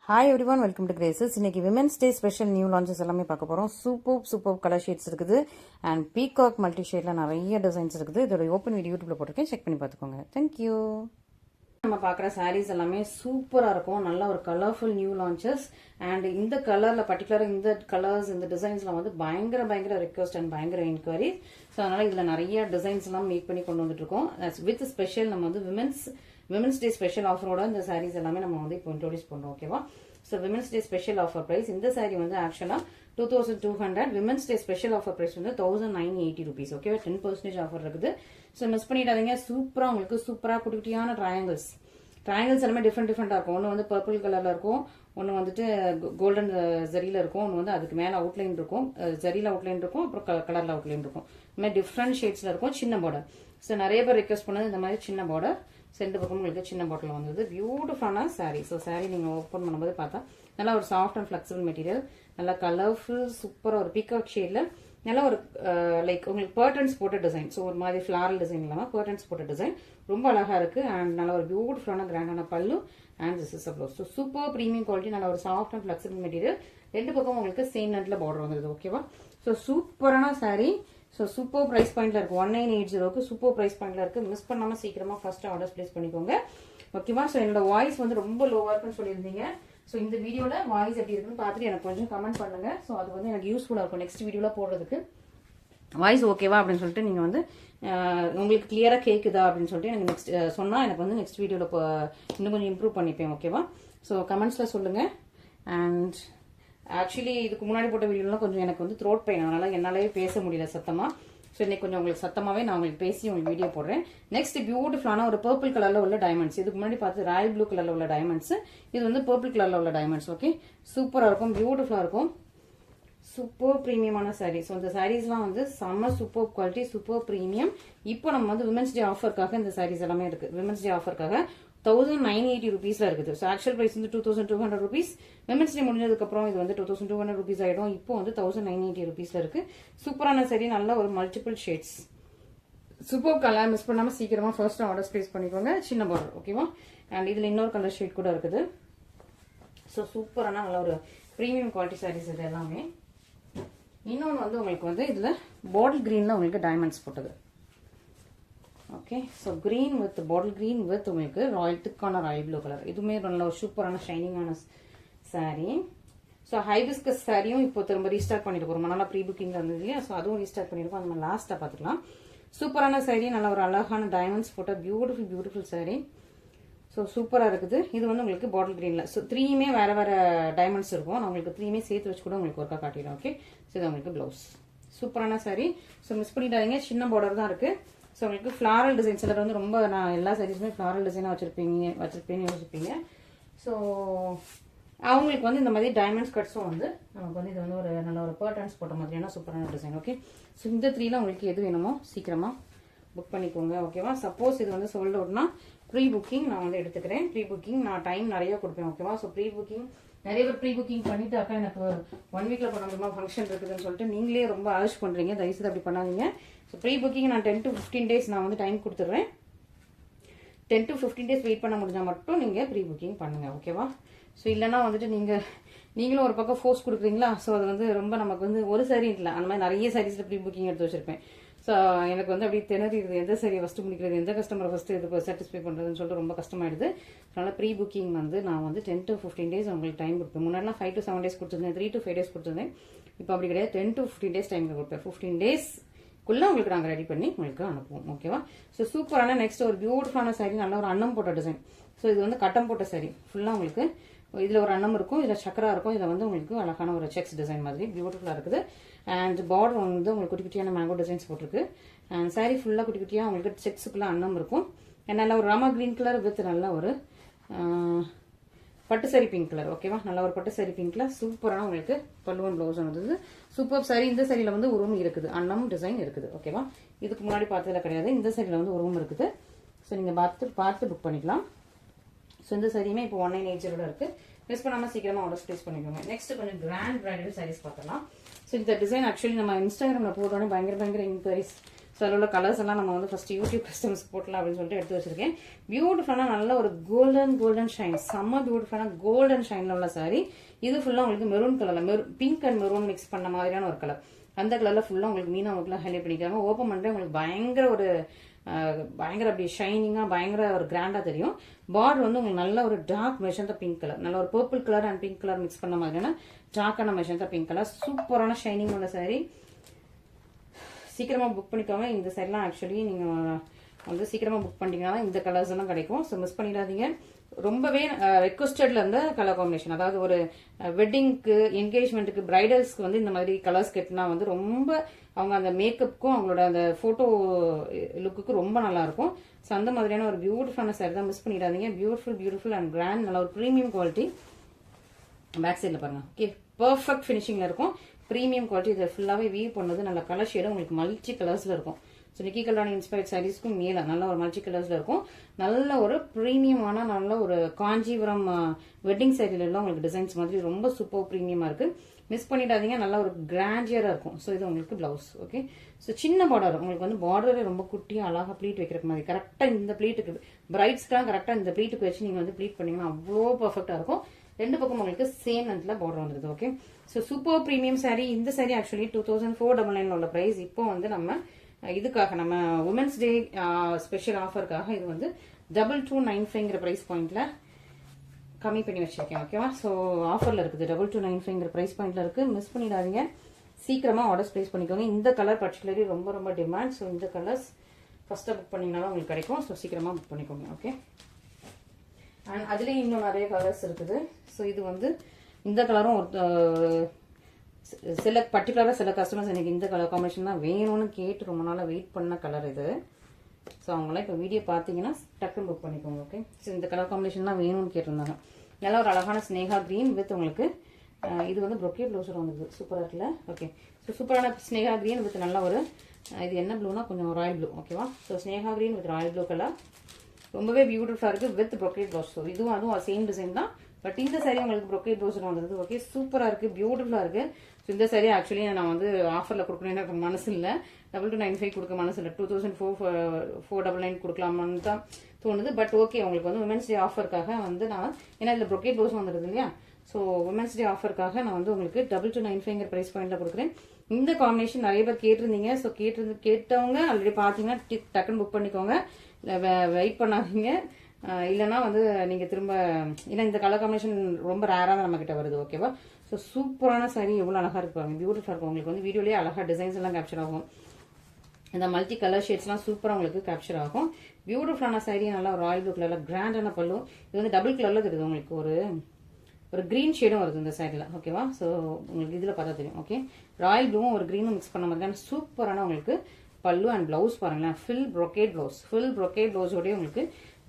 Hi everyone, welcome to Graces. இன்னைக்கு women's day special new launches எல்லாமே பார்க்க போகிறோம். சூப்பர் கலர் ஷேட்ஸ் இருக்குது அண்ட் பீகாக் மல்டி ஷேடில் நிறைய டிசைன்ஸ் இருக்குது. இதோட ஓப்பன் வீடியோ யூடியூப்ல போட்டிருக்கேன், செக் பண்ணி பார்த்துக்கோங்க. தேங்க்யூ. நம்ம பார்க்குற சாரீஸ் எல்லாமே சூப்பராக இருக்கும். நல்ல ஒரு கலர்ஃபுல் நியூ லான்ச்சஸ் அண்ட் இந்த கலரில் பர்டிகுலராக இந்த கலர்ஸ் இந்த டிசைன்ஸ்லாம் வந்து பயங்கர ரிக்வஸ்ட் அண்ட் பயங்கர என்கொயரிஸ். ஸோ அதனால் இதில் நிறைய டிசைன்ஸ் எல்லாம் மேக் பண்ணி கொண்டு வந்துட்டு இருக்கோம். வித் ஸ்பெஷல் நம்ம வந்து விமென்ஸ் டே ஸ்பெஷல் ஆஃபரோட இந்த சாரீஸ் எல்லாமே நம்ம வந்து இப்போ இன்ட்ரோடியூஸ் பண்ணுறோம். ஓகேவா? So women's day special offer price இந்த சாரீ வந்து ஆக்சுவலாக 2200. Women's day special offer price வந்து 1980 rupees. ஓகேவா? 10% ஆஃபர் இருக்குது. ஸோ மிஸ் பண்ணிடாதீங்க. சூப்பராக உங்களுக்கு சூப்பராக குட்டியான ட்ரையாங்கிள்ஸ் எல்லாமே டிஃப்ரெண்டாக இருக்கும். ஒன்று வந்து பர்பிள் கலரில் இருக்கும், ஒன்று வந்துட்டு கோல்டன் ஜரியில் இருக்கும், ஒன்று வந்து அதுக்கு மேலே அவுட்லைன் இருக்கும், ஜரியில் அவுட்லைன் இருக்கும், அப்புறம் கலரில் அவுட்லைன் இருக்கும். இந்த மாதிரி டிஃப்ரெண்ட் ஷேட்ஸில் இருக்கும். சின்ன பார்டர். ஸோ நிறைய பேர் ரிக்வஸ்ட் பண்ணது இந்த மாதிரி சின்ன பார்டர். சென்டர் பக்கம் உங்களுக்கு சின்ன பாட்டில் வந்தது. பியூட்டிஃபுல்லான சாரீ. ஸோ சாரீ நீங்கள் ஓப்பன் பண்ணும்போது பார்த்தா நல்லா ஒரு சாஃப்ட் அண்ட் ஃபிளெக்சிபிள் மெட்டீரியல், நல்லா கலர்ஃபுல் சூப்பராக ஒரு பீகாக் ஷேடில் நல்லா ஒரு லைக் உங்களுக்கு பர்டன்ஸ் போட்ட டிசைன். ஸோ ஒரு மாதிரி ஃபிளாரல் டிசைன் இல்லாமல் பர்டன்ஸ் போட்ட டிசைன் ரொம்ப அழகாக இருக்குது. அண்ட் நல்லா ஒரு பியூட்டிஃபுல்லான கிராண்டான பல்லு and this is a blouse. So super premium quality, நல்லா ஒரு சாஃப்ட் அண்ட் ஃபிளெக்சிபிள் மெட்டீரியல். ரெண்டு பக்கம் உங்களுக்கு சேம் நெட்டில் பார்டர் வந்துடுது. ஓகேவா? ஸோ சூப்பரான சாரீ. ஸோ சூப்பர் ப்ரைஸ் பாயிண்ட்ல இருக்கு. 1980 சூப்பர் ப்ரைஸ் பாயிண்ட்ல இருக்கு. மிஸ் பண்ணாம சீக்கிரமா ஃபர்ஸ்ட் ஆர்டர்ஸ் பிளேஸ் பண்ணிக்கோங்க. ஓகேவா? ஸோ என்னோட வாய்ஸ் வந்து ரொம்ப லோவா இருக்குன்னு சொல்லியிருந்தீங்க. ஸோ இந்த வீடியோல வாய்ஸ் எப்படி இருக்குன்னு பார்த்துட்டு எனக்கு கொஞ்சம் கமெண்ட் பண்ணுங்க. ஸோ அது வந்து எனக்கு யூஸ்ஃபுல்லா இருக்கும் நெக்ஸ்ட் வீடியோல போடுறதுக்கு. வாய்ஸ் ஓகேவா அப்படின்னு சொல்லிட்டு நீங்க வந்து உங்களுக்கு கிளியரா கேக்குதா அப்படின்னு சொல்லிட்டு எனக்கு நெக்ஸ்ட் சொன்னா எனக்கு வந்து நெக்ஸ்ட் வீடியோல இன்னும் கொஞ்சம் இம்ப்ரூவ் பண்ணிப்பேன். ஓகேவா? ஸோ கமெண்ட்ஸ்ல சொல்லுங்க. அண்ட் ஆக்சுவலி இதுக்கு முன்னாடி போட்ட வீடியோலாம் கொஞ்சம் எனக்கு வந்து த்ரோட் பெயின், அதனால என்னாலே பேச முடியல சத்தமா. ஸோ இன்னைக்கு கொஞ்சம் உங்களுக்கு சத்தமாவே நான் உங்களுக்கு பேசி உங்களுக்கு வீடியோ போடுறேன். நெக்ஸ்ட் பியூட்டிஃபுல்லான ஒரு பர்பிள் கலர்ல உள்ள டைமண்ட்ஸ். இதுக்கு முன்னாடி பார்த்து ராயல் ப்ளூ கலர்ல உள்ள டைமண்ட்ஸ், இது வந்து பர்பிள் கலர்ல உள்ள டைமண்ட்ஸ். ஓகே, சூப்பரா இருக்கும், பியூட்டிஃபுல்லா இருக்கும். சூப்பர் ப்ரீமியமான சாரீ. ஸோ இந்த சாரீஸ்லாம் வந்து செம்ம சூப்பர் குவாலிட்டி, சூப்பர் ப்ரீமியம். இப்போ நம்ம வந்து விமென்ஸ் டே ஆஃபருக்காக இந்த சாரீஸ் எல்லாமே இருக்கு. விமென்ஸ் டே ஆஃபருக்காக 1980 rupeesல இருக்குது. ஸோ ஆக்சுவல் பிரைஸ் வந்து 2200 rupees. விமென்ஸ் டே முடிஞ்சதுக்கு அப்புறம் இது வந்து 2200 rupees ஆயிடும். இப்போ வந்து 1980 rupeesல இருக்கு. சூப்பரான சாரீ, நல்ல ஒரு multiple shades, super colour. Miss பண்ணாம சீக்கிரமா ஃபர்ஸ்ட் ஆர்டர் பிளேஸ் பண்ணிக்கோங்க. சின்ன பார்டர். ஓகேவா? அண்ட் இதுல இன்னொரு கலர் ஷேட் கூட இருக்குது. ஸோ சூப்பரான நல்ல ஒரு ப்ரீமியம் குவாலிட்டி சாரீஸ் இது எல்லாமே. இன்னொன்று வந்து உங்களுக்கு வந்து இதுல பாட்டில் கிரீன்ல உங்களுக்கு டைமண்ட்ஸ் போட்டது. Okay, so green with bottle green with உங்களுக்கு திக்கான ராயல் ப்ளூ கலர். இதுவுமே நல்ல ஒரு சூப்பரான ஷைனிங்கான சாரீ. ஸோ ஹைபிஸ்கஸ் சாரியும் இப்போ திரும்ப ரீஸ்டார்ட் பண்ணிட்டு போகிறோம். நல்லா ப்ரீ புக்கிங்ல இருந்தது இல்லையா? ஸோ அதுவும் ரீஸ்டார்ட் பண்ணிருக்கோம். நம்ம லாஸ்ட்டாக பார்த்துக்கலாம். சூப்பரான சாரீ, நல்ல ஒரு அழகான டைமண்ட்ஸ் போட்ட பியூட்டிஃபுல் சாரீ. ஸோ சூப்பராக இருக்குது. இது வந்து உங்களுக்கு பாட்டில் கிரீன்ல. ஸோ த்ரீயுமே வேற டைமண்ட்ஸ் இருக்கும். நான் உங்களுக்கு த்ரீயுமே சேர்த்து வச்சு கூட உங்களுக்கு ஒர்க்காக காட்டிடுறேன். ஓகே, ஸோ இது உங்களுக்கு பிளவுஸ். சூப்பரான சாரீ. ஸோ மிஸ் பண்ணிட்டாதீங்க, சின்ன பார்டர் தான் இருக்கு. ஸோ உங்களுக்கு ஃப்ளாரல் டிசைன் சிலர் வந்து ரொம்ப நான் எல்லா சாரீஸுமே ஃப்ளாரல் டிசைனாக வச்சிருப்பேன்னு யோசிப்பீங்க. ஸோ அவங்களுக்கு வந்து இந்த மாதிரி டைமண்ட்ஸ் கட்ஸும் வந்து நமக்கு வந்து இது வந்து ஒரு நல்ல ஒரு பர்டன்ஸ் போட்ட மாதிரியான சூப்பரான டிசைன். ஓகே, ஸோ இந்த த்ரீல உங்களுக்கு எது வேணுமோ சீக்கிரமா புக் பண்ணிக்கோங்க. ஓகேவா? சப்போஸ் இது வந்து சோல்ட் அவுட்னா ப்ரீ புக்கிங் நான் வந்து எடுத்துக்கிறேன். ப்ரீ புக்கிங் நான் டைம் நிறைய கொடுப்பேன். ஓகேவா? ஸோ ப்ரீ புக்கிங் நிறைய பேர் ப்ரீ புக்கிங் பண்ணிட்டு அக்கா எனக்கு 1 வீக்ல பண்ண முடியுமா ஃபங்க்ஷன் இருக்குதுன்னு சொல்லிட்டு நீங்களே ரொம்ப அலர்ஜ் பண்றீங்க. தயவுசெய்து அப்படி பண்ணாதீங்க. ஸோ ப்ரீ புக்கிங் நான் 10 to 15 days நான் வந்து டைம் கொடுத்துட்றேன். 10 to 15 days வெயிட் பண்ண முடிஞ்சா மட்டும் நீங்க ப்ரீ புக்கிங் பண்ணுங்க. ஓகேவா? ஸோ இல்லைன்னா வந்துட்டு நீங்களும் ஒரு பக்கம் ஃபோர்ஸ் கொடுக்குறீங்களா? ஸோ அது வந்து ரொம்ப நமக்கு வந்து ஒரு சாரீ இல்லை, அந்த மாதிரி நிறைய சாரீஸ்ல ப்ரீ புக்கிங் எடுத்து வச்சிருப்பேன். ஸோ எனக்கு வந்து அப்படி திணறிடுது, எந்த சாரியை ஃபர்ஸ்ட் முடிக்கிறது, எந்த கஸ்டமரை ஃபர்ஸ்ட் இது சாட்டிஸ்ஃபை பண்ணுறதுன்னு சொல்லிட்டு ரொம்ப கஷ்டமாயிடுது. அதனால ப்ரீ புக்கிங் வந்து நான் வந்து 10 to 15 days உங்களுக்கு டைம் கொடுப்பேன். முன்னாடிலாம் 5 to 7 days கொடுத்துருந்தேன், 3 to 5 days கொடுத்துருந்தேன். இப்போ அப்படி கிடையாது, 10 to 15 days டைம் கொடுப்பேன். 15 daysக்குள்ள உங்களுக்கு நாங்கள் ரெடி பண்ணி உங்களுக்கு அனுப்புவோம். ஓகேவா? ஸோ சூப்பரான நெக்ஸ்ட் ஒரு பியூட்டிஃபுல்லான சாரீ, நல்ல ஒரு அன்னம் போட்ட டிசைன். ஸோ இது வந்து கட்டம் போட்ட சாரீ. ஃபுல்லாக உங்களுக்கு இதுல ஒரு அன்னம் இருக்கும், இதுல சக்கரா இருக்கும், இதுல வந்து உங்களுக்கு அழகான ஒரு செக்ஸ் டிசைன் மாதிரி பியூட்டிஃபுல்லா இருக்குது. அண்ட் பார்டர் வந்து உங்களுக்கு குட்டியான மேங்கோ டிசைன்ஸ் போட்டிருக்கு. அண்ட் சாரீ ஃபுல்லா குட்டியா உங்களுக்கு செக்ஸுக்குள்ள அன்னம் இருக்கும். நல்ல ஒரு ராமா கிரீன் கலர் வித் நல்ல ஒரு பட்டு சாரி பிங்க் கலர். ஓகேவா? நல்ல ஒரு பட்டு சாரி பிங்க்ல சூப்பரான உங்களுக்கு பல்லுவன் பிளவுஸ் வந்தது. Super sorry. இந்த சாரியில வந்து உருவம் இருக்குது, அன்னம் டிசைன் இருக்குது. ஓகேவா? இதுக்கு முன்னாடி பார்த்ததுல கிடையாது, இந்த சாரியில வந்து உருவம் இருக்குது. ஸோ நீங்க பார்த்து புக் பண்ணிக்கலாம். ஸோ இந்த சாரியுமே இப்போ 1980 இருக்கு. மிஸ் பண்ணாம சீக்கிரமா ஆர்டர் பிளேஸ் பண்ணிக்கோங்க. நெக்ஸ்ட் கொஞ்சம் கிராண்ட் பிரைடல் சாரீஸ் பார்க்கலாம். ஸோ இந்த டிசைன் ஆக்சுவலி நம்ம இன்ஸ்டாகிராம்ல போட்டோன்னே பயங்கர என்கொயரிஸ் ஸோ அதில் உள்ள கலர்ஸ் எல்லாம் நம்ம வந்து ஃபஸ்ட்டு யூடியூப் கஸ்டமர்ஸ் போட்டலாம் அப்படின்னு சொல்லிட்டு எடுத்து வச்சிருக்கேன். பியூட்டிஃபுல்லான நல்ல ஒரு கோல்டன் ஷைன், செம்ம பியூட்டிஃபுல்லான கோல்டன் ஷைனில் உள்ள சாரி. இது ஃபுல்லாக உங்களுக்கு மெரூன் கலரில் பிங்க் அண்ட் மெரூன் மிக்ஸ் பண்ண மாதிரியான ஒரு கலர். அந்த கலரில் ஃபுல்லாக உங்களுக்கு மீனா ஒர்க்கில் ஹைலைட் பண்ணிக்கிறாங்க. ஓப்பன் பண்ணுறேன் உங்களுக்கு பயங்கர அப்படி ஷைனிங்காக பயங்கர ஒரு கிராண்டாக தெரியும். பார்டர் வந்து உங்களுக்கு நல்ல ஒரு டார்க் மெஷந்தா பிங்க் கலர், நல்ல ஒரு purple colour and pink colour mix பண்ண மாதிரியான டார்க்கான மெஷந்தா பிங்க் கலர். சூப்பரான ஷைனிங் உள்ள சாரி. சீக்கிரமாக புக் பண்ணிக்கோங்க. இந்த சைட்லாம் ஆக்சுவலி நீங்கள் வந்து சீக்கிரமாக புக் பண்ணிட்டீங்கன்னா இந்த கலர்ஸ் எல்லாம் கிடைக்கும். ஸோ மிஸ் பண்ணிடாதீங்க. ரொம்பவே ரெக்வஸ்டட்ல இருந்த கலர் காம்பினேஷன். அதாவது ஒரு வெட்டிங்க்கு, என்கேஜ்மெண்ட்டுக்கு, பிரைடல்ஸ்க்கு வந்து இந்த மாதிரி கலர்ஸ் கட்டினா வந்து ரொம்ப அவங்க அந்த மேக்கப்புக்கும் அவங்களோட அந்த ஃபோட்டோ லுக்குக்கு ரொம்ப நல்லா இருக்கும். ஸோ அந்த மாதிரியான ஒரு பியூட்டிஃபுல்லான சாரி தான், மிஸ் பண்ணிடாதீங்க. பியூட்டிஃபுல் அண்ட் கிராண்ட், நல்ல ஒரு ப்ரீமியம் குவாலிட்டி. பேக் சைடில் பாருங்க. ஓகே, பர்ஃபெக்ட் ஃபினிஷிங்ல இருக்கும். Premium quality. இதை ஃபுல்லாகவே வீவ் பண்ணது நல்ல கலர் ஷேடும் உங்களுக்கு மல்டி கலர்ஸ்ல இருக்கும். ஸோ நிக்கி கல்ராணி இன்ஸ்பயர்ட் சாரீஸ்க்கும் மேலே நல்ல ஒரு மல்டி கலர்ஸ்ல இருக்கும். நல்ல ஒரு ப்ரீமியமான நல்ல ஒரு காஞ்சிபுரம் வெட்டிங் சாரியில எல்லாம் உங்களுக்கு டிசைன்ஸ் மாதிரி ரொம்ப சூப்பர் ப்ரீமியமா இருக்கு. மிஸ் பண்ணிடாதீங்க. நல்ல ஒரு கிராண்டியரா இருக்கும். ஸோ இது உங்களுக்கு பிளவுஸ். ஓகே, ஸோ சின்ன பார்டர் உங்களுக்கு வந்து பார்டரே ரொம்ப குட்டியாக அழகாக ப்ளீட் வைக்கிற மாதிரி கரெக்டாக இந்த ப்ளீட்டுக்கு பிரைட்ஸ்க்கெல்லாம் கரெக்டாக இந்த ப்ளீட்டுக்கு வச்சு நீங்கள் வந்து ப்ளீட் பண்ணீங்கன்னா அவ்வளோ பர்ஃபெக்டாக இருக்கும். ரெண்டு பக்கம் உங்களுக்கு சேம் லென்த்ல பார்டர் வந்துருது. Okay, so super premium sorry. இந்த சாரி ஆக்சுவலி 2499 உள்ள பிரைஸ். இப்போ வந்து நம்ம இதுக்காக நம்ம உமன்ஸ் டே ஸ்பெஷல் ஆஃபருக்காக இது வந்து 2295 பிரைஸ் பாயிண்ட்ல கம்மி பண்ணி வச்சிருக்கேன். ஓகேவா, ஸோ ஆஃபர்ல இருக்குது. 2295 பிரைஸ் பாயிண்ட்ல இருக்கு. மிஸ் பண்ணிடாதீங்க. சீக்கிரமா ஆர்டர்ஸ் பிளேஸ் பண்ணிக்கோங்க. இந்த கலர் பர்டிகுலர்லி ரொம்ப டிமாண்ட். ஸோ இந்த கலர்ஸ் ஃபர்ஸ்டா புக் பண்ணீங்கனாலும் உங்களுக்கு கிடைக்கும். ஸோ சீக்கிரமா புக் பண்ணிக்கோங்க. ஓகே, அண்ட் அதுலேயும் இன்னும் நிறைய கலர்ஸ் இருக்குது. ஸோ இது வந்து இந்த கலரும் சில பர்டிகுலராக சில கஸ்டமர்ஸ் எனக்கு இந்த கலர் காம்பினேஷன் தான் வேணும்னு கேட்டு ரொம்ப நாளாக வெயிட் பண்ண கலர் இது. ஸோ அவங்களாம் இப்போ வீடியோ பார்த்தீங்கன்னா டக்குன்னு புக் பண்ணிக்கோங்க. ஓகே, ஸோ இந்த கலர் காம்பினேஷன் தான் வேணும்னு கேட்டிருந்தாங்க. நல்லா ஒரு அழகான ஸ்னேகா கிரீன் வித் உங்களுக்கு இது வந்து ப்ரொக்கேட் ப்ளவுஸர் வந்தது. சூப்பராக இருக்குல்ல. ஓகே, ஸோ சூப்பரான ஸ்னேகா கிரீன் வித் நல்ல ஒரு இது என்ன ப்ளூனா கொஞ்சம் ராயல் ப்ளூ. ஓகேவா, so Sneha green with Royal blue colour ரொம்பவே பியூட்டிஃபுல்லாக இருக்குது வித் ப்ரொக்கேட் ப்ளவுஸ். ஸோ அதுவும் சேம் டிசைன் தான். பட் இந்த சாரி உங்களுக்கு ப்ரொக்கேட் ப்ளவுஸர் வந்தது. ஓகே, சூப்பராக இருக்குது, பியூட்டிஃபுல்லாக இருக்குது. ஸோ இந்த சாரி ஆக்சுவலி நான் வந்து ஆஃபரில் கொடுக்கணும்னு எனக்கு மனசு இல்லை. 2295 கொடுக்க மனசு இல்லை. 2499 கொடுக்கலாமான்னு தான் தோணுது. பட் ஓகே, உங்களுக்கு வந்து உமன்ஸ் டே ஆஃபருக்காக வந்து நான் ஏன்னா இதில் ப்ரொக்கேட் ப்ளவுஸ் வந்துடுது இல்லையா. ஸோ உமன்ஸ் டே ஆஃபருக்காக நான் வந்து உங்களுக்கு 2295 பிரைஸ் பாயிண்ட்ல கொடுக்குறேன். இந்த காம்பினேஷன் நிறைய பேர் கேட்டிருந்தீங்க. ஸோ கேட்டவங்க ஆல்ரெடி பார்த்தீங்கன்னா டக்குன்னு புக் பண்ணிக்கோங்க. வெயிட் பண்ணாதீங்க. இல்லைன்னா வந்து நீங்கள் திரும்ப ஏன்னா இந்த கலர் காம்பினேஷன் ரொம்ப ரேராக தான் நம்ம கிட்ட வருது. ஓகேவா, ஸோ சூப்பரான சாரி எவ்வளோ அழகாக இருப்பாங்க, பியூட்டிஃபுல்லாக இருக்கும். உங்களுக்கு வந்து வீடியோலேயே அழகாக டிசைன்ஸ் எல்லாம் கேப்சர் ஆகும். இந்த மல்டி கலர் ஷேட்ஸ்லாம் சூப்பராக உங்களுக்கு கேப்சர் ஆகும். பியூட்டிஃபுல்லான சாரி, நல்லா ராயல் ப்ளூ கலரில் கிராண்டான பல்லு. இது வந்து டபுள் கலரில் தெரியுது உங்களுக்கு. ஒரு கிரீன் ஷேடும் வருது இந்த சாரியில். ஓகேவா, ஸோ உங்களுக்கு இதில் பார்த்தா தெரியும். ஓகே, ராயல் ப்ளூவும் ஒரு கிரீனும் மிக்ஸ் பண்ண மாதிரியான சூப்பரான உங்களுக்கு பல்லு அண்ட் பிளவுஸ் பாருங்களேன். ஃபுல் ப்ரொக்கேட் பிளவுஸோடய உங்களுக்கு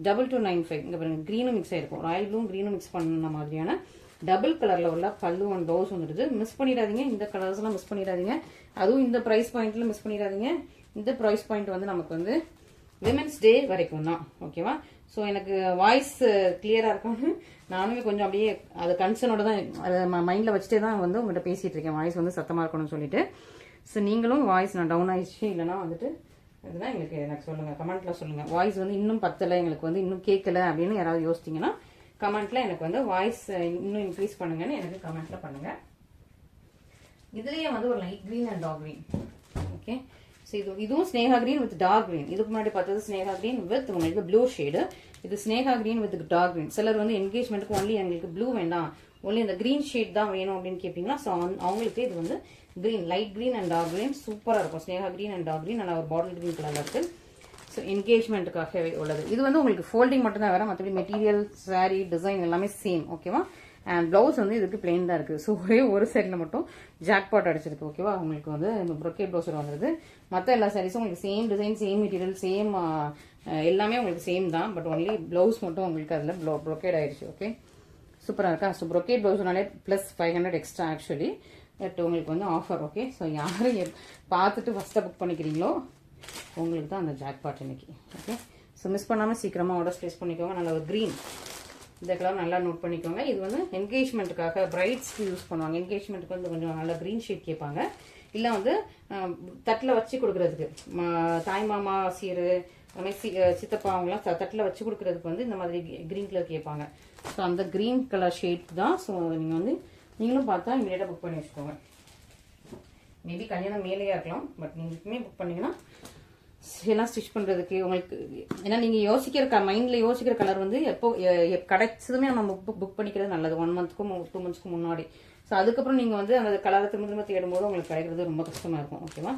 2295. இங்கே பாருங்க, கிரீனும் மிக்ஸ் ஆயிருக்கும். ராயல் ப்ளூவும் கிரீனும் மிக்ஸ் பண்ண மாதிரியான டபுள் கலர்ல உள்ள பல்லு அண்ட் பிளவுஸ் வந்துடுது. மிஸ் பண்ணிடாதீங்க. இந்த கலர்ஸ் எல்லாம் மிஸ் பண்ணிடாதீங்க. அதுவும் இந்த பிரைஸ் பாயிண்ட்ல மிஸ் பண்ணிடாதீங்க. இந்த பிரைஸ் பாயிண்ட் வந்து நமக்கு வந்து விமென்ஸ் டே வரைக்கும் தான். ஓகேவா, ஸோ எனக்கு வாய்ஸ் கிளியரா இருக்கான்னு நானுமே கொஞ்சம் அப்படியே அது கன்சர்னோட தான் அதை மைண்ட்ல வச்சுட்டே தான் வந்து உங்கள்கிட்ட பேசிட்டு இருக்கேன். வாய்ஸ் வந்து சத்தமா இருக்கணும்னு சொல்லிட்டு. ஸோ நீங்களும் வாய்ஸ் நான் டவுன் ஆயிடுச்சு இல்லைன்னா வந்துட்டு இதுதான் எனக்கு சொல்லுங்க, கமெண்ட்ல சொல்லுங்க. வாய்ஸ் வந்து இன்னும் பத்தலை, எங்களுக்கு வந்து இன்னும் கேட்கல அப்படின்னு யாராவது யோசிச்சிங்கன்னா கமெண்ட்ல எனக்கு வந்து வாய்ஸ் இன்னும் இன்க்ரீஸ் பண்ணுங்கன்னு எனக்கு கமெண்ட்ல பண்ணுங்க. இதுலயே வந்து ஒரு light green and dark green. Okay, so இதுவும் Sneha green with dark green. இதுக்கு முன்னாடி பார்த்தது ஸ்னேகா கிரீன் வித் உங்களுக்கு ப்ளூ ஷேடு. இது Sneha green with dark green. சிலர் வந்து என்கேஜ்மெண்ட்டுக்கு ஒன்லி எங்களுக்கு ப்ளூ வேண்டாம், ஒன்லி இந்த கிரீன் ஷேட் தான் வேணும் அப்படின்னு கேட்பீங்களா. ஸோ அவங்களுக்கு இது வந்து green, light green and dark green சூப்பராக இருக்கும். Sneha green and dark green நல்லா ஒரு பாட்டில் கிரீன் கலர்ல இருக்கு. ஸோ என்கேஜ்மெண்ட்டுக்காக உள்ளது. இது வந்து உங்களுக்கு ஃபோல்டிங் மட்டும் தான் வேற, மற்றபடி மெட்டீரியல், சாரி, டிசைன் எல்லாமே சேம். ஓகேவா, அண்ட் பிளவுஸ் வந்து இதுக்கு பிளெயின் தான் இருக்கு. ஸோ ஒரே ஒரு சைடில் மட்டும் ஜாக்பாட் அடிச்சிருக்கு. ஓகேவா, உங்களுக்கு வந்து ப்ரொக்கேட் ப்ளவுஸர் வந்துருது. மற்ற எல்லா சாரீஸும் உங்களுக்கு same design, same material, same எல்லாமே உங்களுக்கு சேம் தான். பட் ஒன்லி பிளவுஸ் மட்டும் உங்களுக்கு அதில் ப்ரொக்கேட் ஆயிடுச்சு. ஓகே, சூப்பராக இருக்கா. ஸோ ப்ரொக்கேட் பிளவுஸ்னாலே ப்ளஸ் 500 எக்ஸ்ட்ரா ஆக்சுவலி. பட் உங்களுக்கு வந்து ஆஃபர். ஓகே, ஸோ யாரு பார்த்துட்டு ஃபர்ஸ்ட்டாக புக் பண்ணிக்கிறீங்களோ உங்களுக்கு தான் அந்த ஜாக்பாட் இன்னைக்கு. ஓகே, ஸோ மிஸ் பண்ணாமல் சீக்கிரமாக ஆர்டர் ப்ளேஸ் பண்ணிக்கோங்க. நல்ல ஒரு க்ரீன், இந்த கலர் நல்லா நோட் பண்ணிக்கோங்க. இது வந்து என்கேஜ்மெண்ட்டுக்காக பிரைட்ஸ்க்கு யூஸ் பண்ணுவாங்க. என்கேஜ்மெண்ட்டுக்கு வந்து கொஞ்சம் நல்ல க்ரீன் ஷேட் கேட்பாங்க. இல்லை வந்து தட்டில் வச்சு கொடுக்குறதுக்கு தாய் மாமா சீரு சித்தப்பா அவங்களாம் தட்டில் வச்சு கொடுக்குறதுக்கு வந்து இந்த மாதிரி கிரீன் கலர் கேட்பாங்க. ஸோ அந்த கிரீன் கலர் ஷேட் தான். ஸோ நீங்கள் வந்து நீங்களும் பார்த்தா இமீடியட்டாக புக் பண்ணி வச்சுக்கோங்க. மேபி கல்யாணம் மேலேயே இருக்கலாம், பட் நீங்கள் இப்பவுமே புக் பண்ணீங்கன்னா எல்லாம் ஸ்டிச் பண்ணுறதுக்கு உங்களுக்கு, ஏன்னா நீங்கள் யோசிக்கிற மைண்டில் யோசிக்கிற கலர் வந்து எப்போ கிடைச்சதுமே நம்ம புக் பண்ணிக்கிறது நல்லது. 1 மந்த்க்கும் 2 மந்த்ஸ்க்கு முன்னாடி. ஸோ அதுக்கப்புறம் நீங்கள் வந்து அந்த கலரை திரும்ப திரும்ப தேடும்போது உங்களுக்கு கிடைக்கிறது ரொம்ப கஷ்டமாக இருக்கும். ஓகேவா,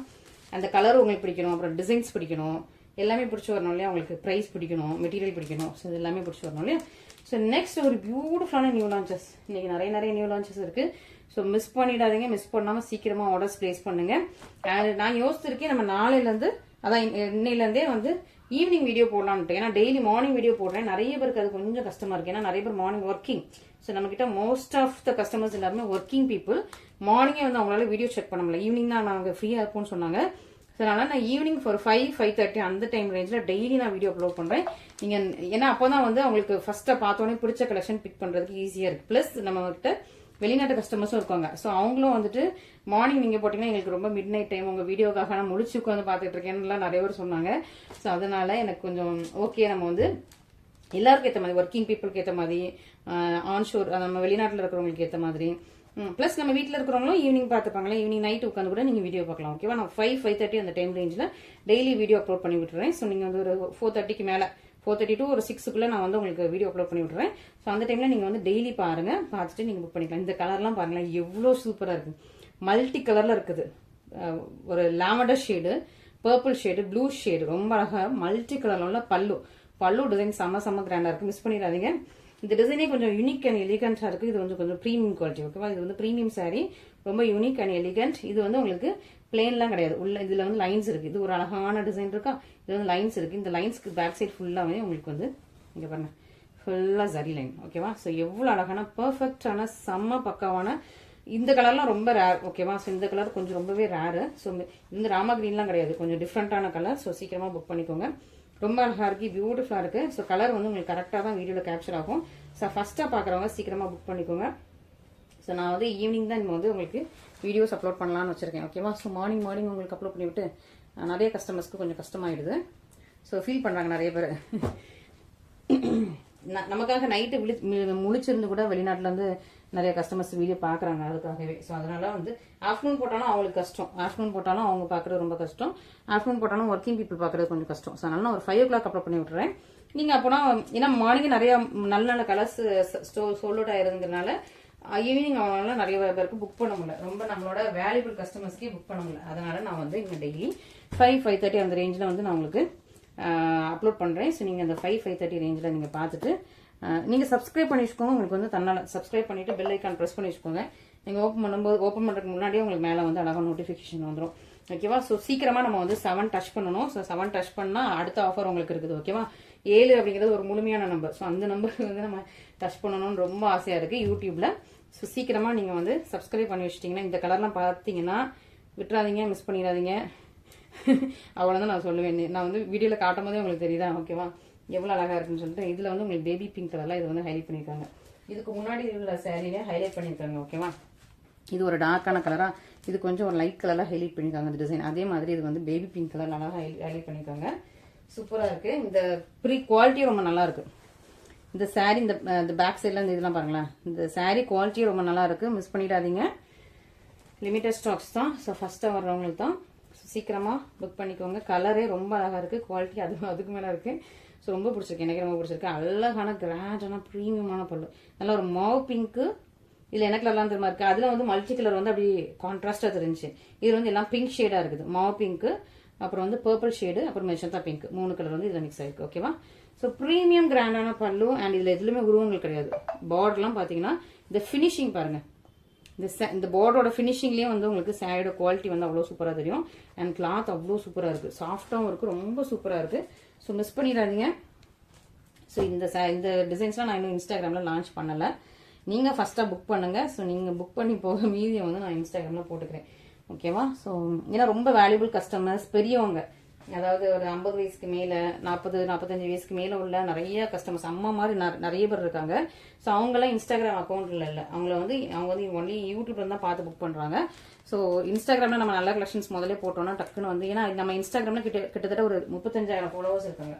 அந்த கலர் உங்களுக்கு பிடிக்கணும், அப்புறம் டிசைன்ஸ் பிடிக்கணும், எல்லாமே பிடிச்சி வரணும் இல்லையா, உங்களுக்கு ப்ரைஸ் பிடிக்கணும், மெட்டீரியல் பிடிக்கணும். ஸோ இது எல்லாமே பிடிச்சி வரணும் இல்லையா. ஸோ நெக்ஸ்ட் ஒரு பியூட்டிஃபுல்லான நியூ லான்ச்சஸ். இன்னைக்கு நிறைய நியூ லான்ச்சஸ் இருக்கு. ஸோ மிஸ் பண்ணிடாதீங்க. மிஸ் பண்ணாமல் சீக்கிரமாக ஆர்டர்ஸ் பிளேஸ் பண்ணுங்க. நான் யோசிச்சிருக்கேன் நம்ம நாளையிலேருந்து, அதான் இன்னையிலேருந்தே வந்து ஈவினிங் வீடியோ போடலான்ட்டு. ஏன்னா டெய்லி மார்னிங் வீடியோ போடுறேன். நிறைய பேருக்கு அது கொஞ்சம் கஷ்டமா இருக்கு. ஏன்னா நிறைய பேர் மார்னிங் ஒர்க்கிங். ஸோ நம்ம கிட்ட மோஸ்ட் ஆஃப் த கஸ்டமர்ஸ் எல்லாருமே ஒர்க்கிங் பீப்புள். மார்னிங்கே வந்து அவங்களால வீடியோ செக் பண்ண முடியல. ஈவினிங் தான் நாங்கள் ஃப்ரீயாக இருப்போம்னு சொன்னாங்க. ஸோ அதனால நான் ஈவினிங் ஒரு 5-5:30 அந்த டைம் ரேஞ்சில் டெய்லி நான் வீடியோ அப்லோட் பண்ணுறேன். நீங்கள் ஏன்னா அப்போ தான் வந்து அவங்களுக்கு ஃபர்ஸ்ட்டாக பார்த்தோன்னே பிடிச்ச கலெக்ஷன் பிக் பண்ணுறதுக்கு ஈஸியாக இருக்குது. ப்ளஸ் நம்ம கிட்ட வெளிநாட்டு கஸ்டமர்ஸும் இருக்காங்க. ஸோ அவங்களும் வந்துட்டு மார்னிங் நீங்கள் போட்டிங்கன்னா எங்களுக்கு ரொம்ப மிட் நைட் டைம் உங்கள் வீடியோக்காக நான் முடிச்சு உட்காந்து பார்த்துட்டு இருக்கேன்னுலாம் நிறைய பேர் சொன்னாங்க. ஸோ அதனால எனக்கு கொஞ்சம் ஓகே, நம்ம வந்து எல்லாருக்கும் ஏற்ற மாதிரி, ஒர்க்கிங் பீப்புளுக்கு ஏற்ற மாதிரி, ஆன்ஷோர் நம்ம வெளிநாட்டில் இருக்கிறவங்களுக்கு ஏற்ற மாதிரி, ப்ளஸ் நம்ம வீட்டில் இருக்கிறவங்களும் ஈவினிங் பார்த்துப்பாங்களா, ஈவினிங் நைட் உட்காந்து கூட நீங்கள் வீடியோ பார்க்கலாம். ஓகேவா, நான் 5-5:30 அந்த டைம் ரேஞ்சில் டெய்லி வீடியோ அப்லோட் பண்ணி விட்டுறேன். ஸோ நீங்கள் வந்து ஒரு 4:30க்கு மேலே 4:30 to ஒரு 6க்குள்ளே நான் வந்து உங்களுக்கு வீடியோ அப்லோட் பண்ணி விட்டுறேன். ஸோ அந்த டைமில் நீங்கள் வந்து டெய்லி பாருங்க, பார்த்துட்டு நீங்கள் புக் பண்ணிக்கலாம். இந்த கலர்லாம் பாருங்களேன் எவ்வளோ சூப்பராக இருக்குது. மல்டி கலரில் இருக்குது. ஒரு lavender shade, purple shade, blue shade, ரொம்ப அழகாக மல்டி கலரில் உள்ள பல்லு டிசைன் செம்ம கிராண்டாக இருக்குது. மிஸ் பண்ணிடாதீங்க. இந்த டிசைனே கொஞ்சம் யூனிக் அண்ட் எலிகண்டாக இருக்குது. இது வந்து கொஞ்சம் ப்ரீமியம் குவாலிட்டி. ஓகேவா, இது வந்து ப்ரீமியம் சாரீ, ரொம்ப யூனிக் அண்ட் எலிகண்ட். இது வந்து உங்களுக்கு பிளேன்லாம் கிடையாது. உள்ள இதில் வந்து லைன்ஸ் இருக்குது. இது ஒரு அழகான டிசைன் இருக்கா, இது வந்து லைன்ஸ் இருக்குது. இந்த லைன்ஸ்க்கு பேக் சைட் ஃபுல்லாகவே உங்களுக்கு வந்து இங்கே பாருங்க ஃபுல்லாக ஜரி லைன். ஓகேவா, ஸோ எவ்வளோ அழகான பர்ஃபெக்டான செம்ம பக்காவான. இந்த கலர்லாம் ரொம்ப ரேர். ஓகேவா, ஸோ இந்த கலர் கொஞ்சம் ரொம்பவே ரேரு. ஸோ இந்த ராமா கிரீன்லாம் கிடையாது, கொஞ்சம் டிஃப்ரெண்ட்டான கலர். ஸோ சீக்கிரமாக புக் பண்ணிக்கோங்க. ரொம்ப அழகாக இருக்குது, பியூட்டிஃபுல்லாக இருக்குது. ஸோ கலர் வந்து உங்களுக்கு கரெக்டாக தான் வீடியோவில் கேப்சர் ஆகும். ஸோ ஃபஸ்ட்டாக பார்க்குறவங்க சீக்கிரமாக புக் பண்ணிக்கோங்க. ஸோ நான் வந்து ஈவினிங் தான் வந்து உங்களுக்கு வீடியோஸ் அப்லோட் பண்ணலான்னு வச்சுருக்கேன். ஓகேவா, ஸோ மார்னிங் உங்களுக்கு அப்லோட் பண்ணிவிட்டு நிறைய கஸ்டமர்ஸ்க்கு கொஞ்சம் கஷ்டமாயிடுது. ஸோ ஃபீல் பண்ணுறாங்க நிறைய பேர். நமக்காக நைட்டு முழிச்சிருந்து கூட வெளிநாட்டிலேருந்து நிறைய கஸ்டமர்ஸ் வீடியோ பார்க்குறாங்க அதுக்காகவே. ஸோ அதனால வந்து ஆஃப்டர்நூன் போட்டாலும் அவங்களுக்கு கஷ்டம், ஆஃப்டர்நூன் போட்டாலும் அவங்க பார்க்குறது ரொம்ப கஷ்டம், ஆஃப்டர்நூன் போட்டாலும் ஒர்க்கிங் பீப்புள் பார்க்குறது கொஞ்சம் கஷ்டம். ஸோ அதனால நான் ஒரு 5 o'clock அப்லோட் பண்ணி விட்டுறேன். நீங்கள் அப்போனா ஏன்னா மார்னிங் நிறைய நல்ல கலர்ஸ் சோல்ட் அவுட் ஆயிருதுங்கிறதுனால ஈவினிங் அவங்களால நிறைய பேருக்கு புக் பண்ண முடியல. ரொம்ப நம்மளோட வேல்யூபிள் கஸ்டமர்ஸ்க்கே புக் பண்ண முடியல. அதனால நான் வந்து இங்கே டெய்லி 5-5:30 அந்த ரேஞ்சில் வந்து நான் உங்களுக்கு அப்லோட் பண்ணுறேன். ஸோ நீங்கள் அந்த 5-5:30 ரேஞ்சில் நீங்கள் பார்த்துட்டு நீங்கள் சப்ஸ்கிரைப் பண்ணி வச்சுக்கோங்க. உங்களுக்கு வந்து தன்னால் சப்ஸ்கிரைப் பண்ணிவிட்டு பெல் ஐக்கான் ப்ரெஸ் பண்ணி வச்சுக்கோங்க. நீங்கள் ஓப்பன் பண்ணுறதுக்கு முன்னாடியே உங்களுக்கு மேலே வந்து அழகாக நோட்டிஃபிகேஷன் வந்துடும். ஓகேவா, ஸோ சீக்கிரமாக நம்ம வந்து 7 டச் பண்ணணும். ஸோ 7 டச் பண்ணால் அடுத்த ஆஃபர் உங்களுக்கு இருக்குது. ஓகேவா, 7 அப்படிங்கிறது ஒரு முழுமையான நம்பர். ஸோ அந்த நம்பருக்கு வந்து நம்ம டச் பண்ணணும்னு ரொம்ப ஆசையாக இருக்குது யூடியூப்பில். ஸோ சீக்கிரமாக நீங்கள் வந்து சப்ஸ்கிரைப் பண்ணி வச்சிட்டிங்கன்னா இந்த கலர்லாம் பார்த்தீங்கன்னா விட்டுறாதீங்க, மிஸ் பண்ணிடாதீங்க. அவ்வளோதான் நான் சொல்லுவேன். நான் வந்து வீடியோவில் காட்டும் போதே உங்களுக்கு தெரியுதா. ஓகேவா, எவ்வளோ அழகாக இருக்குன்னு சொல்லிட்டு. இதில் வந்து உங்களுக்கு பேபி பிங்க் கலரில் இது வந்து ஹைலைட் பண்ணியிருக்காங்க. இதுக்கு முன்னாடி உள்ள சாரீலே ஹைலைட் பண்ணியிருக்காங்க. ஓகேவா, இது ஒரு டார்க்கான கலராக, இது கொஞ்சம் ஒரு லைட் கலராக ஹைலைட் பண்ணியிருக்காங்க இந்த டிசைன். அதே மாதிரி இது வந்து பேபி பிங்க் கலர் நல்லா ஹைலைட் பண்ணியிருக்காங்க. சூப்பராக இருக்குது. இந்த குவாலிட்டியும் ரொம்ப நல்லா இருக்குது. இந்த சாரீ இந்த பேக் சைடில் இந்த இதெல்லாம் பாருங்களேன். இந்த சாரீ குவாலிட்டியும் ரொம்ப நல்லா இருக்குது. மிஸ் பண்ணிடாதீங்க. லிமிட்டட் ஸ்டாக்ஸ் தான். ஸோ ஃபஸ்ட்டாக வர்றவங்களுக்கு தான். சீக்கிரமாக புக் பண்ணிக்கோங்க. கலரே ரொம்ப அழகாக இருக்குது, குவாலிட்டி அதுக்கு மேலே இருக்குது. ஸோ ரொம்ப பிடிச்சிருக்கு, எனக்கு ரொம்ப பிடிச்சிருக்கு. அழகான கிராண்டான ப்ரீமியமான பல்லு, நல்லா ஒரு மாவு பிங்க்கு. இதில் என்ன கலர்லாம் தெரியுமா இருக்குது, அதில் வந்து மல்டி கலர் வந்து அப்படி கான்ட்ராஸ்டாக தெரிஞ்சு. இது வந்து எல்லாம் பிங்க் ஷேடாக இருக்குது. மாவு பிங்க்கு, அப்புறம் வந்து பர்பிள் ஷேடு, அப்புறம் மெஜந்தா பிங்க், 3 கலர் வந்து இதில் மிக்ஸ் ஆயிருக்கு. ஓகேவா, ஸோ ப்ரீமியம் கிராண்டான பல்லு. அண்ட் இதில் எதுலையுமே உருவங்கள் கிடையாது. பார்டர்லாம் பார்த்தீங்கன்னா இந்த ஃபினிஷிங் பாருங்கள். இந்த பார்டரோட ஃபினிஷிங்லேயே வந்து உங்களுக்கு சாரியோட குவாலிட்டி வந்து அவ்வளோ சூப்பராக தெரியும். அண்ட் கிளாத் அவ்வளோ சூப்பராக இருக்குது, சாஃப்டாகவும் இருக்குது, ரொம்ப சூப்பராக இருக்குது. ஸோ மிஸ் பண்ணிடாதீங்க. ஸோ இந்த டிசைன்ஸ்லாம் நான் இன்னும் இன்ஸ்டாகிராமில் லான்ச் பண்ணலை. நீங்கள் ஃபஸ்ட்டாக புக் பண்ணுங்கள். ஸோ நீங்கள் புக் பண்ணி போக மீதியை வந்து நான் இன்ஸ்டாகிராமில் போட்டுக்கிறேன். ஓகேவா, ஸோ ஏன்னா ரொம்ப வேல்யூபிள் கஸ்டமர்ஸ், பெரியவங்க அதாவது ஒரு 50 வயசுக்கு மேலே 45 வயசுக்கு மேலே உள்ள நிறைய கஸ்டமர்ஸ் அம்மா மாதிரி நிறைய பேர் இருக்காங்க. ஸோ அவங்களாம் இன்ஸ்டாகிராம் அக்கௌண்ட்ல இல்லை, அவங்க வந்து ஒன்லி யூடியூப்ல தான் பார்த்து புக் பண்ணுறாங்க. ஸோ இன்ஸ்டாகிராமில் நம்ம நல்ல கலெக்ஷன்ஸ் முதல்ல போட்டோம்னா டக்குன்னு வந்து, ஏன்னா நம்ம இன்ஸ்டாகிராமில் கிட்டத்தட்ட ஒரு 35,000 ஃபாலோவர்ஸ் இருக்காங்க.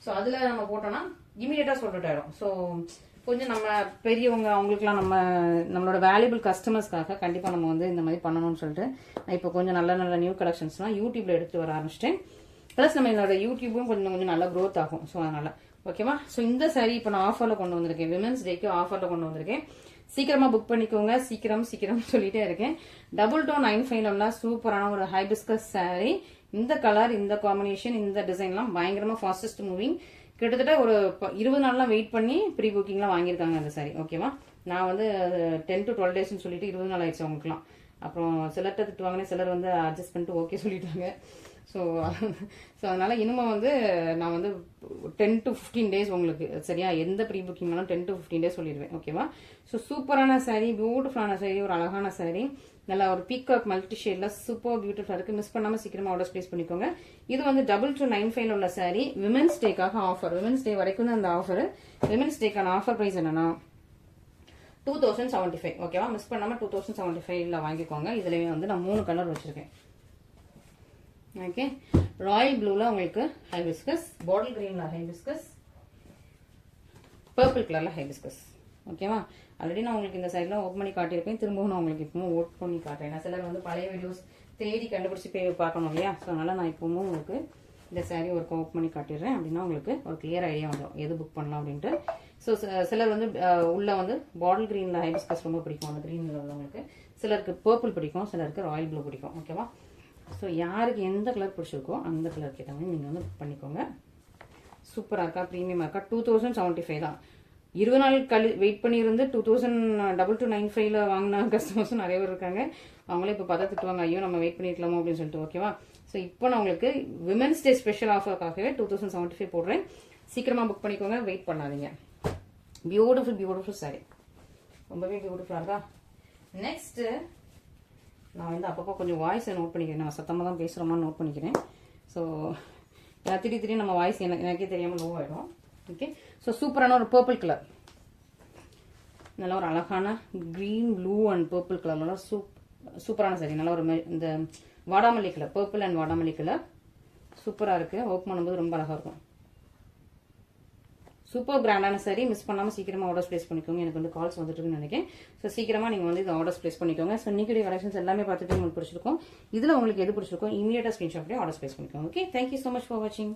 ஸோ அதில் நம்ம போட்டோம்னா இமீடியட்டாக சொல்லிட்டு ஆயிடும். ஸோ கொஞ்சம் நம்ம பெரியவங்க அவங்களுக்குலாம் நம்மளோட வேல்யூபிள் கஸ்டமர்ஸ்க்காக கண்டிப்பாக நம்ம வந்து இந்த மாதிரி பண்ணணும்னு சொல்லிட்டு நான் இப்போ கொஞ்சம் நல்ல நல்ல நியூ கலெக்ஷன்ஸ்லாம் யூடியூப்ல எடுத்து வர ஆரம்பிச்சிட்டேன். ப்ளஸ் நம்ம என்னோட யூடியூப்பும் கொஞ்சம் நல்லா க்ரோத் ஆகும். ஸோ அதனால ஓகேவா. ஸோ இந்த சாரீ இப்போ நான் ஆஃபரில் கொண்டு வந்திருக்கேன், விமென்ஸ் டேக்கு ஆஃபரில் கொண்டு வந்திருக்கேன். சீக்கிரமா புக் பண்ணிக்கோங்க, சீக்கிரம் சொல்லிட்டே இருக்கேன். 2295 சூப்பரான ஒரு ஹைபிஸ்கஸ் சாரீ. இந்த கலர், இந்த காம்பினேஷன், இந்த டிசைன்லாம் பயங்கரமா ஃபாஸ்டஸ்ட் மூவிங். கிட்டத்தட்ட ஒரு 20 நாள்லாம் வெயிட் பண்ணி ப்ரீ புக்கிங்லாம் வாங்கியிருக்காங்க அந்த சாரீ. ஓகேவா. நான் வந்து 10 to 12 days சொல்லிட்டு 20 நாள் ஆயிடுச்சு அவங்களுக்குலாம். அப்புறம் சிலர்கிட்ட திட்டுவாங்கன்னு சிலர் வந்து அட்ஜஸ்ட் பண்ணிட்டு ஓகே சொல்லிட்டாங்க. ஸோ அதனால இனிமே வந்து நான் வந்து 10 to 15 days உங்களுக்கு சரியா, எந்த ப்ரீ புக்கிங்னாலும் 10 to 15 days சொல்லிடுவேன். ஓகேவா. ஸோ சூப்பரான சாரீ, பியூட்டிஃபுல்லான சாரீ, ஒரு அழகான சாரீ, நல்லா ஒரு பீகாக் மல்டி ஷேட்ல சூப்பர் பியூட்டிஃபுல்லா இருக்கு. மிஸ் பண்ணாம சீக்கிரமா ஆர்டர் பிளேஸ் பண்ணிக்கோங்க. இது வந்து 2295 உள்ள சாரீ. விமென்ஸ் டேக்காக ஆஃபர், விமென்ஸ் டே வரைக்கும் தான் அந்த ஆஃபர். விமென்ஸ் டேக்கான ஆஃபர் பிரைஸ் என்னன்னா 2075. ஓகேவா. மிஸ் பண்ணாம 2075 வாங்கிக்கோங்க. இதுலயே வந்து நான் 3 கலர் வச்சிருக்கேன். ஓகே. ராயல் ப்ளூல உங்களுக்கு ஹைபிஸ்கஸ், பாட்டில் கிரீன்ல ஹைபிஸ்கஸ், பர்பிள் கலர்ல ஹைபிஸ்கஸ். ஓகேவா. ஆல்ரெடி நான் உங்களுக்கு இந்த சைட்ல ஓப்பன் பண்ணி காட்டியிருப்பேன். திரும்பவும் நான் உங்களுக்கு இப்பவும் ஓட் பண்ணி காட்டுறேன். சிலர் வந்து பழைய வீடியோஸ் தேடி கண்டுபிடிச்சி பார்க்கணும் இல்லையா. ஸோ அதனால நான் இப்பவும் உங்களுக்கு இந்த சாரீ ஒரு ஓப்பன் பண்ணி காட்டிடுறேன். அப்படின்னா உங்களுக்கு ஒரு கிளியர் ஐடியா வந்துடும் எது புக் பண்ணலாம் அப்படின்ட்டு. ஸோ சிலர் வந்து உள்ள வந்து பாட்டில் கிரீன்ல ஹைபிஸ்கஸ் ரொம்ப பிடிக்கும், அந்த கிரீன்ல உள்ளவங்களுக்கு. சிலருக்கு பர்பிள் பிடிக்கும், சிலருக்கு ராயல் ப்ளூ பிடிக்கும். ஓகேவா. ஸோ யாருக்கு எந்த கலர் பிடிச்சிருக்கோ அந்த கலருக்கு ஏற்ற மாதிரி நீங்கள் வந்து புக் பண்ணிக்கோங்க. சூப்பராக இருக்கா, ப்ரீமியமாக இருக்கா. 2075 தான். 20 நாள் வெயிட் பண்ணியிருந்து 2295 வாங்கின கஸ்டமர்ஸும் நிறைய பேர் இருக்காங்க. அவங்களே இப்போ பார்த்தா திட்டுவாங்க, ஐயோ நம்ம வெயிட் பண்ணிருக்கலாமோ அப்படின்னு சொல்லிட்டு. ஓகேவா. ஸோ இப்போ நான் உங்களுக்கு விமென்ஸ் டே ஸ்பெஷல் ஆஃபருக்காகவே 2075 போடுறேன். சீக்கிரமாக புக் பண்ணிக்கோங்க, வெயிட் பண்ணாதீங்க. பியூட்டிஃபுல் சாரி, ரொம்பவே பியூட்டிஃபுல்லாக இருக்கா. நெக்ஸ்ட் நான் வந்து அப்பப்போ கொஞ்சம் வாய்ஸை நோட் பண்ணிக்கிறேன். நான் சத்தமாக தான் பேசுகிறோமான்னு நோட் பண்ணிக்கிறேன். ஸோ திடீர்னு நம்ம வாய்ஸ் எனக்கே தெரியாமல் லோ ஆகிடும். ஓகே. ஸோ சூப்பரான ஒரு பர்பிள் கலர், நல்லா ஒரு அழகான க்ரீன், ப்ளூ அண்ட் பர்பிள் கலர்லாம் சூப்பரான சாரி. நல்லா ஒரு இந்த வாடாமல்லி கலர், பர்பிள் அண்ட் வாடாமல்லி கலர் சூப்பராக இருக்கு. ஓப்பன் பண்ணும்போது ரொம்ப அழகாக இருக்கும். Super பிராண்டான sorry. மிஸ் பண்ணாமல் சீக்கிரமாக ஆர்டர்ஸ் பிளேஸ் பண்ணிக்கோங்க. எனக்கு வந்து கால்ஸ் வந்துட்டு இருக்குன்னு நினைக்கிறேன். ஸோ சீக்கிரமாக நீங்கள் வந்து இந்த ஆர்டர்ஸ் பிளேஸ் பண்ணிக்கோங்க. ஸோ இன்னைக்கு கலெக்ஷன்ஸ் எல்லாமே பார்த்துட்டு உங்களுக்கு பிடிச்சிருக்கும். இதில் உங்களுக்கு எது பிடிச்சிருக்கும் இமீடியட்டாக ஸ்க்ரீன்ஷாட்லேயே ஆர்டர்ஸ் பிளேஸ் பண்ணிக்கோங்க. Okay. Thank you so much for வாட்சிங்.